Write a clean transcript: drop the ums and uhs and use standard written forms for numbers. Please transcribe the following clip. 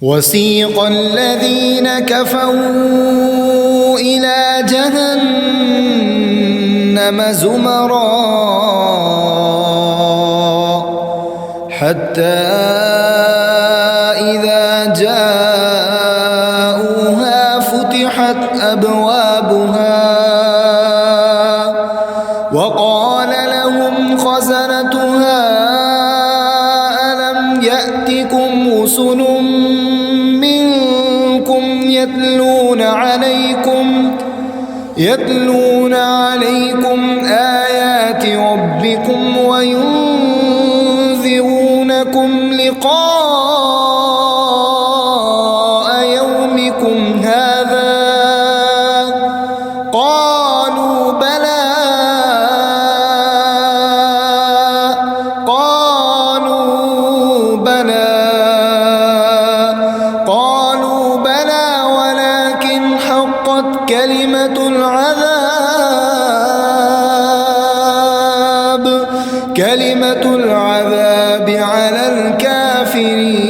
وسيق الذين كفروا إلى جهنم زمرا حتى إذا جاءوها فتحت أبوابها وقال لهم خزنتها ألم يأتكم رسل منكم يتلون عليكم آيات ربكم وينذرونكم لقاء يومكم هذا قالوا بلى ولكن حقت كلمة العذاب على الكافرين.